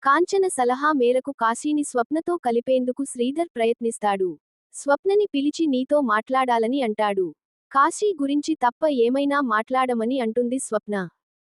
కాంచన సలహా మేరకు కాశీని స్వప్నతో కలిపేందుకు శ్రీధర్ ప్రయత్నిస్తాడు. స్వప్నని పిలిచి నీతో మాట్లాడాలని అంటాడు. కాశీ గురించి తప్ప ఏమైనా మాట్లాడమని అంటుంది స్వప్న.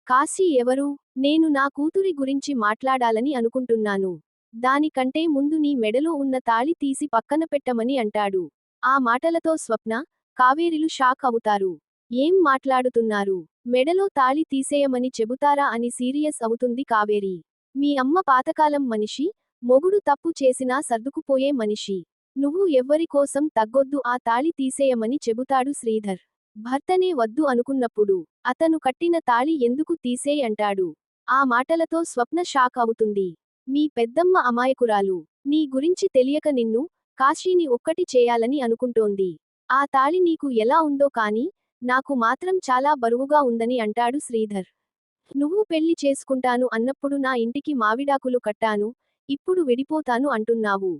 కాశీ ఎవరు? నేను నా కూతురి గురించి మాట్లాడాలని అనుకుంటున్నాను. దానికంటే ముందు నీ మెడలో ఉన్న తాళి తీసి పక్కన పెట్టమని అంటాడు. ఆ మాటలతో స్వప్న, కావేరిలు షాక్ అవుతారు. ఏం మాట్లాడుతున్నారు? మెడలో తాళి తీసేయమని చెబుతారా అని సీరియస్ అవుతుంది కావేరి. మీ అమ్మ పాతకాలం మనిషి, మొగుడు తప్పు చేసినా సర్దుకుపోయే మనిషి. నువ్వు ఎవ్వరి కోసం తగ్గొద్దు, ఆ తాళి తీసేయమని చెబుతాడు శ్రీధర్. భర్తనే వద్దు అనుకున్నప్పుడు అతను కట్టిన తాళి ఎందుకు తీసేయ్ అంటాడు. ఆ మాటలతో స్వప్న షాక్ అవుతుంది. మీ పెద్దమ్మ అమాయకురాలు. నీ గురించి తెలియక నిన్ను, కాశీని ఒక్కటి చేయాలని అనుకుంటోంది. ఆ తాళి నీకు ఎలా ఉందో కానీ, నాకు మాత్రం చాలా బరువుగా ఉందని అంటాడు శ్రీధర్. నువ్వు పెళ్లి చేసుకుంటాను అన్నప్పుడు నా ఇంటికి మావిడాకులు కట్టాను, ఇప్పుడు విడిపోతాను అంటున్నావు.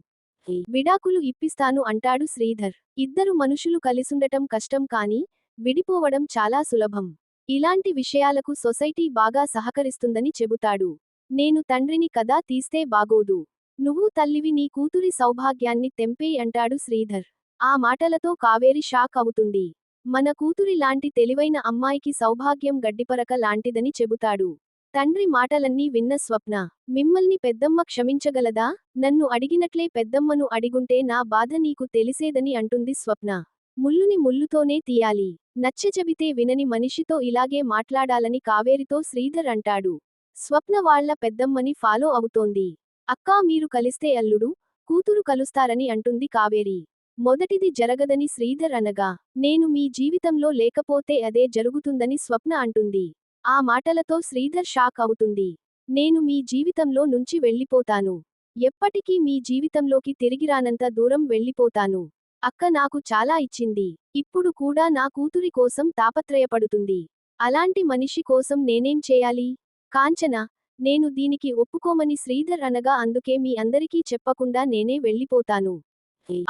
విడాకులు ఇప్పిస్తాను అంటాడు శ్రీధర్. ఇద్దరు మనుషులు కలిసుండటం కష్టం కానీ, విడిపోవడం చాలా సులభం. ఇలాంటి విషయాలకు సొసైటీ బాగా సహకరిస్తుందని చెబుతాడు. నేను తండ్రిని కదా, తీస్తే బాగోదు. నువ్వు తల్లివి, నీ కూతురి సౌభాగ్యాన్ని తెంపేయ్ అంటాడు శ్రీధర్. ఆ మాటలతో కావేరి షాక్ అవుతుంది. మన కూతురి లాంటి తెలివైన అమ్మాయికి సౌభాగ్యం గడ్డిపరక లాంటిదని చెబుతాడు. తండ్రి మాటలన్నీ విన్న స్వప్న, మిమ్మల్ని పెద్దమ్మ క్షమించగలదా? నన్ను అడిగినట్లే పెద్దమ్మను అడిగుంటే నా బాధ నీకు తెలిసేదని అంటుంది స్వప్న. ముల్లుని ముల్లుతోనే తీయాలి. నచ్చచెబితే వినని మనిషితో ఇలాగే మాట్లాడాలని కావేరితో శ్రీధర్ అంటాడు. స్వప్న వాళ్ళ పెద్దమ్మని ఫాలో అవుతోంది. అక్కా, మీరు కలిస్తే అల్లుడు, కూతురు కలుస్తారని అంటుంది కావేరి. మొదటిది జరగదని శ్రీధర్ అనగా, నేను మీ జీవితంలో లేకపోతే అదే జరుగుతుందని స్వప్న అంటుంది. ఆ మాటలతో శ్రీధర్ షాక్ అవుతుంది. నేను మీ జీవితంలో నుంచి వెళ్ళిపోతాను. ఎప్పటికీ మీ జీవితంలోకి తిరిగిరానంత దూరం వెళ్ళిపోతాను. అక్క నాకు చాలా ఇచ్చింది. ఇప్పుడు కూడా నా కూతురి కోసం తాపత్రయపడుతుంది. అలాంటి మనిషి కోసం నేనేం చేయాలి? కాంచన, నేను దీనికి ఒప్పుకోమని శ్రీధర్ అనగా, అందుకే మీ అందరికీ చెప్పకుండా నేనే వెళ్ళిపోతాను.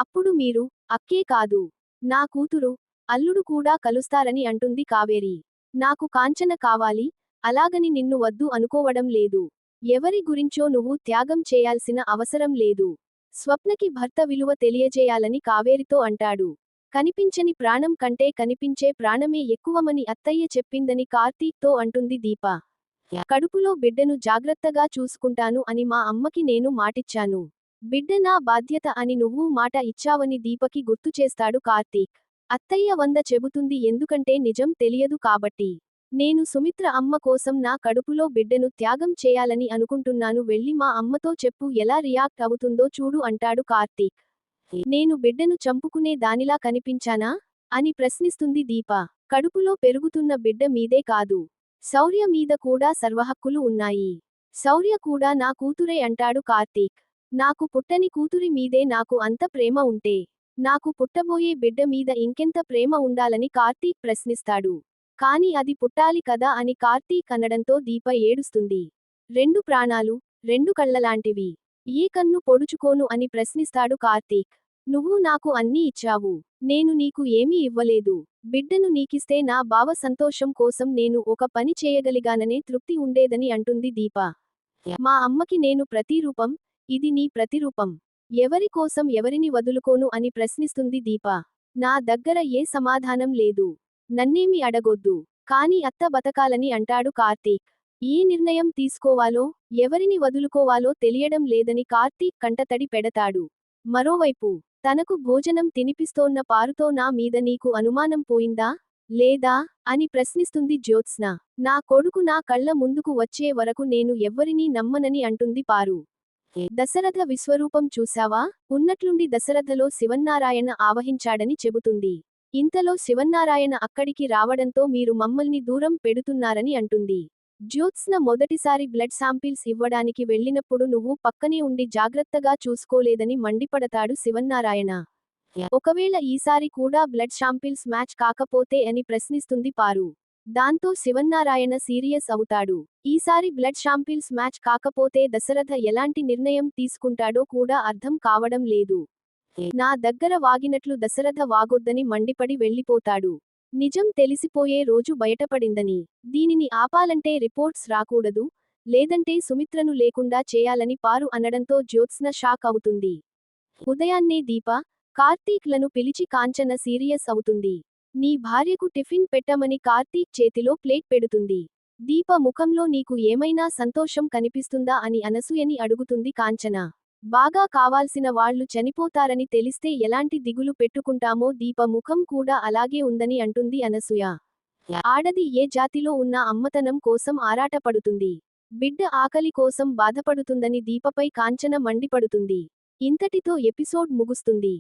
అప్పుడు మీరు, అక్కే కాదు, నా కూతురు, అల్లుడు కూడా కలుస్తారని అంటుంది కావేరి. నాకు కాంచన కావాలి, అలాగని నిన్ను వద్దు అనుకోవడం లేదు. ఎవరి గురించో నువ్వు త్యాగం చేయాల్సిన అవసరం లేదు. స్వప్నకి భర్త విలువ తెలియజేయాలని కావేరితో అంటాడు. కనిపించని ప్రాణం కంటే కనిపించే ప్రాణమే ఎక్కువమని అత్తయ్య చెప్పిందని కార్తీక్తో అంటుంది దీప. కడుపులో బిడ్డను జాగ్రత్తగా చూసుకుంటాను అని మా అమ్మకి నేను మాటిచ్చాను. బిడ్డ నా బాధ్యత అని నువ్వు మాట ఇచ్చావని దీపకి గుర్తు చేస్తాడు కార్తీక్. అత్తయ్య 100 చెబుతుంది, ఎందుకంటే నిజం తెలియదు కాబట్టి. నేను సుమిత్ర అమ్మ కోసం నా కడుపులో బిడ్డను త్యాగం చేయాలని అనుకుంటున్నాను, వెళ్ళి మా అమ్మతో చెప్పు, ఎలా రియాక్ట్ అవుతుందో చూడు అంటాడు కార్తీక్. నేను బిడ్డను చంపుకునే దానిలా కనిపించానా అని ప్రశ్నిస్తుంది దీప. కడుపులో పెరుగుతున్న బిడ్డ మీదే కాదు, శౌర్య మీద కూడా సర్వహక్కులు ఉన్నాయి. శౌర్య కూడా నా కూతురే అంటాడు కార్తీక్. నాకు పుట్టని కూతురి మీదే నాకు అంత ప్రేమ ఉంటే, నాకు పుట్టబోయే బిడ్డ మీద ఇంకెంత ప్రేమ ఉండాలని కార్తీక్ ప్రశ్నిస్తాడు. కాని అది పుట్టాలి కదా అని కార్తీక్ అనడంతో దీప ఏడుస్తుంది. 2 ప్రాణాలు, 2 కళ్ళలాంటివి. ఏ కన్ను పొడుచుకోను అని ప్రశ్నిస్తాడు కార్తీక్. నువ్వు నాకు అన్నీ ఇచ్చావు, నేను నీకు ఏమీ ఇవ్వలేదు. బిడ్డను నీకిస్తే నా బావ సంతోషం కోసం నేను ఒక పని చేయగలిగాననే తృప్తి ఉండేదని అంటుంది దీప. మా అమ్మకి నేను ప్రతిరూపం, ఇది నీ ప్రతిరూపం. ఎవరి కోసం ఎవరిని వదులుకోను అని ప్రశ్నిస్తుంది దీప. నా దగ్గర ఏ సమాధానం లేదు. నన్నేమి అడగొద్దు. కాని అత్త బతకాలని అంటాడు కార్తీక్. ఏ నిర్ణయం తీసుకోవాలో, ఎవరిని వదులుకోవాలో తెలియడం లేదని కార్తీక్ కంటతడి పెడతాడు. మరోవైపు, తనకు భోజనం తినిపిస్తోన్న పారుతో నా మీద నీకు అనుమానం పోయిందా, లేదా అని ప్రశ్నిస్తుంది జ్యోత్స్న. నా కొడుకు నా కళ్ళ ముందుకు వచ్చే వరకు నేను ఎవ్వరినీ నమ్మనని అంటుంది పారు. దశరథ విశ్వరూపం చూశావా? ఉన్నట్లుండి దశరథలో శివన్నారాయణ ఆవహించాడని చెబుతుంది. ఇంతలో శివన్నారాయణ అక్కడికి రావడంతో మీరు మమ్మల్ని దూరం పెడుతున్నారని అంటుంది. జ్యోత్స్న, మొదటిసారి బ్లడ్ శాంపిల్స్ ఇవ్వడానికి వెళ్ళినప్పుడు నువ్వు పక్కనే ఉండి జాగ్రత్తగా చూసుకోలేదని మండిపడతాడు శివన్నారాయణ. ఒకవేళ ఈసారి కూడా బ్లడ్ శాంపిల్స్ మ్యాచ్ కాకపోతే అని ప్రశ్నిస్తుంది పారు. దాంతో శివన్నారాయణ సీరియస్ అవుతాడు. ఈసారి బ్లడ్ శాంపిల్స్ మ్యాచ్ కాకపోతే దశరథ ఎలాంటి నిర్ణయం తీసుకుంటాడో కూడా అర్థం కావడం లేదు. నా దగ్గర వాగినట్లు దశరథ వాగొద్దని మండిపడి వెళ్ళిపోతాడు. నిజం తెలిసిపోయే రోజు బయటపడిందని. దీనిని ఆపాలంటే రిపోర్ట్స్ రాకూడదు, లేదంటే సుమిత్రను లేకుండా చేయాలని పారు అనడంతో జ్యోత్స్న షాక్ అవుతుంది. ఉదయాన్నే దీప, కార్తీక్ లను పిలిచి కాంచన సీరియస్ అవుతుంది. నీ భార్యకు టిఫిన్ పెట్టమని కార్తీక్ చేతిలో ప్లేట్ పెడుతుంది. దీప ముఖంలో నీకు ఏమైనా సంతోషం కనిపిస్తుందా అని అనసూయని అడుగుతుంది కాంచన. బాగా కావాల్సిన వాళ్ళు చనిపోతారని తెలిస్తే ఎలాంటి దిగులు పెట్టుకుంటామో దీప ముఖం కూడా అలాగే ఉందని అంటుంది అనసూయ. ఆడది ఏ జాతిలో ఉన్న అమ్మతనం కోసం ఆరాటపడుతుంది. బిడ్డ ఆకలి కోసం బాధపడుతుందని దీపపై కాంచన మండిపడుతుంది. ఇంతటితో ఎపిసోడ్ ముగుస్తుంది.